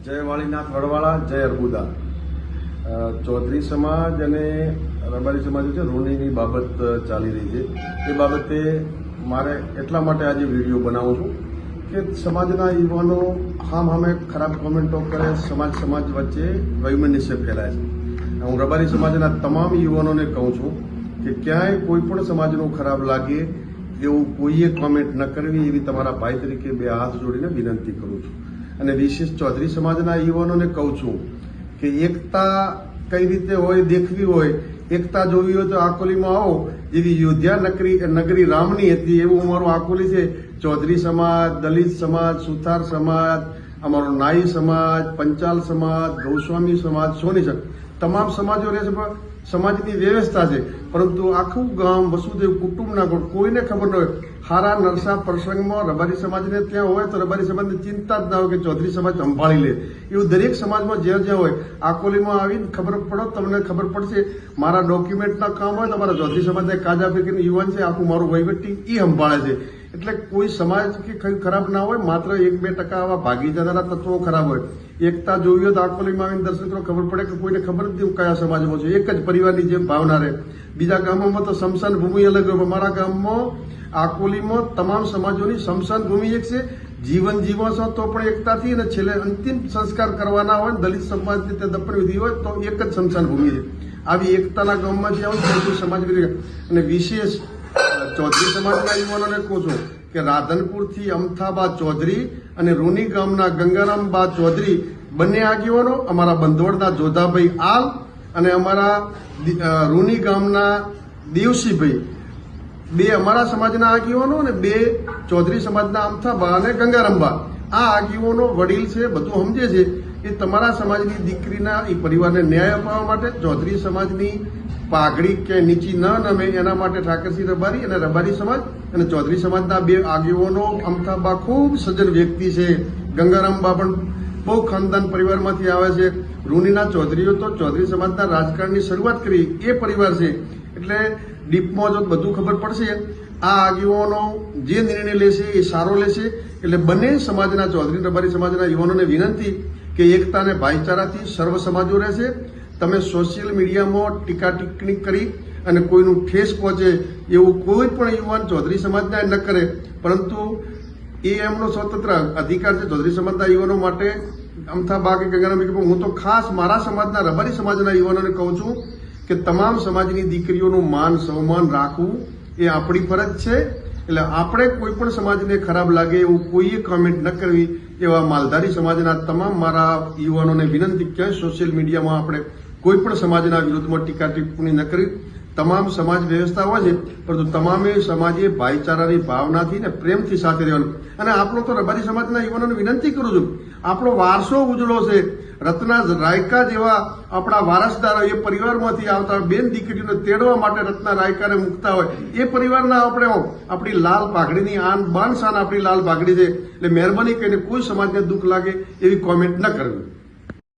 જય વાળીનાથ વડવાળા, જય અર્બુદા. ચૌધરી સમાજ અને રબારી સમાજ છે રૂણીની બાબત ચાલી રહી છે. એ બાબતે મારે એટલા માટે આજે વિડીયો બનાવું છું કે સમાજના યુવાનો સામે ખરાબ કોમેન્ટો કરે, સમાજ વચ્ચે વૈમનસ્ય ફેલાય છે. હું રબારી સમાજના તમામ યુવાનોને કહું છું કે ક્યાંય કોઈ પણ સમાજનું ખરાબ લાગે એવું કોઈએ કોમેન્ટ ન કરવી, એવી તમારા ભાઈ તરીકે બે હાથ જોડીને વિનંતી કરું છું. અને વિશેષ ચૌધરી સમાજના યુવાનોને કહું છું કે એકતા કઈ રીતે હોય દેખવી હોય, એકતા જોવી હોય તો આકોલીમાં આવો. જેવી યોધ્યા નગરી રામની હતી એવું અમારું આકોલી છે. ચૌધરી સમાજ, દલિત સમાજ, સુથાર સમાજ, અમારો નાઈ સમાજ, પંચાલ સમાજ, ગૌસ્વામી સમાજ, સોની સમાજ, તમામ સમાજો રહે છે. પણ સમાજની વ્યવસ્થા છે, પરંતુ આખું ગામ વસુદેવ કુટુંબના કોઈને ખબર ન હોય. હારા નરસા પ્રસંગમાં રબારી સમાજને ત્યાં હોય તો રબારી સમાજની ચિંતા જ ના હોય કે ચૌધરી સમાજ સંભાળી લે. એવું દરેક સમાજમાં જ્યાં જ્યાં હોય, આકોલીમાં આવીને ખબર પડો, તમને ખબર પડશે. મારા ડોક્યુમેન્ટના કામ હોય તો મારા ચૌધરી સમાજના કાજા પૈકીનું યુવાન છે, આખું મારું વહીવટી એ સંભાળે છે. એટલે કોઈ સમાજ કે કઈ ખરાબ ના હોય, માત્ર 1-2% આવા ભાગી જનારા તત્વો ખરાબ હોય. એકતા જોવી હોય તો આકોલીમાં આવીને દર્શન કરો, ખબર પડે કે કોઈને ખબર જ નહીં કયા સમાજમાં છે. એક જ પરિવારની જેમ ભાવના રહે. બીજા ગામોમાં તો સ્મશાન ભૂમિ અલગ હોય. મારા ગામમાં આકોલીમાં તમામ સમાજોની સ્મશાન ભૂમિ એક છે. જીવન જીવો છો તો પણ એકતાથી, અને છેલ્લે અંતિમ સંસ્કાર કરવાના હોય, દલિત સમાજની તે દફન વિધિ હોય તો એક જ સ્મશાન ભૂમિ છે. આવી એકતાના ગામમાંથી આવું કોઈ સમાજ અને વિશેષ ચૌધરી સમાજના યુવાનોને કહું છું કે રાધનપુરથી અમથાબા ચૌધરી અને રૂની ગામના ગંગારામબા ચૌધરી બંને આગેવાનો, અમારા બંધોડના જોધાભાઈ આલ અને અમારા રૂની ગામના દેવસીભાઈ, બે અમારા સમાજના આગેવાનો અને બે ચૌધરી સમાજના અમથાબા અને ગંગારામબા, આ આગેવાનો વડીલ છે, બધું સમજે છે. એ તમારા સમાજની દીકરીના એ પરિવારને ન્યાય અપાવવા માટે ચૌધરી સમાજની પાઘડી કે નીચી ન નમે એના માટે ઠાકરસિંહ રબારી અને રબારી સમાજ અને ચૌધરી સમાજના બે આગેવાનો. અમથાબા ખૂબ સજ્જન વ્યક્તિ છે, ગંગારામબા પણ બહુ ખાનદાન પરિવારમાંથી આવે છે. રૂનીના ચૌધરીઓ તો ચૌધરી સમાજના રાજકારણની શરૂઆત કરી એ પરિવાર છે. એટલે ડીપમાં જો બધું ખબર પડશે, આ આગેવાનો જે નિર્ણય લેશે એ સારો લેશે. એટલે બંને સમાજના ચૌધરી રબારી સમાજના યુવાનોને વિનંતી કે એકતા અને ભાઈચારાથી સર્વ સમાજો રહેશે. તમે સોશિયલ મીડિયામાં ટીકા ટિપ્પણી કરી અને કોઈનું ઠેસ પહોંચે એવું કોઈ પણ યુવાન ચૌધરી સમાજના ન કરે, પરંતુ એ એમનો સ્વતંત્ર અધિકાર છે. ચૌધરી સમાજના યુવાનો માટે અમથાબા કે ગંગારામ, હું તો ખાસ મારા સમાજના રબારી સમાજના યુવાનોને કહું છું કે તમામ સમાજની દીકરીઓનું માન સન્માન રાખવું એ આપણી ફરજ છે. એટલે આપણે કોઈ પણ સમાજને ખરાબ લાગે એવું કોઈએ કોમેન્ટ ન કરવી, એવા માલધારી સમાજના તમામ મારા યુવાનોને વિનંતી. ક્યાંય સોશિયલ મીડિયામાં આપણે કોઈ પણ સમાજના વિરુદ્ધમાં ટીકા ટિપ્પણી ન કરી. તમામ સમાજ વ્યવસ્થા હોય છે, પરંતુ તમામે સમાજે ભાઈચારાની ભાવનાથી ને પ્રેમથી સાથે રહેવાનું. અને આપણો તો રબારી સમાજના યુવાનોને વિનંતી કરું છું, આપણો વારસો ઉજળો છે. રત્ના રાયકા જેવા આપણા વારસદારો એ પરિવારમાંથી આવતા બેન દીકરીઓને તેડવા માટે રત્ના રાયકાને મૂકતા હોય, એ પરિવારના આપણે આપણી લાલ પાઘડીની આન બાન શાન આપણી લાલ પાઘડી છે. એટલે મહેરબાની કરીને કોઈ સમાજને દુઃખ લાગે એવી કોમેન્ટ ન કરવી.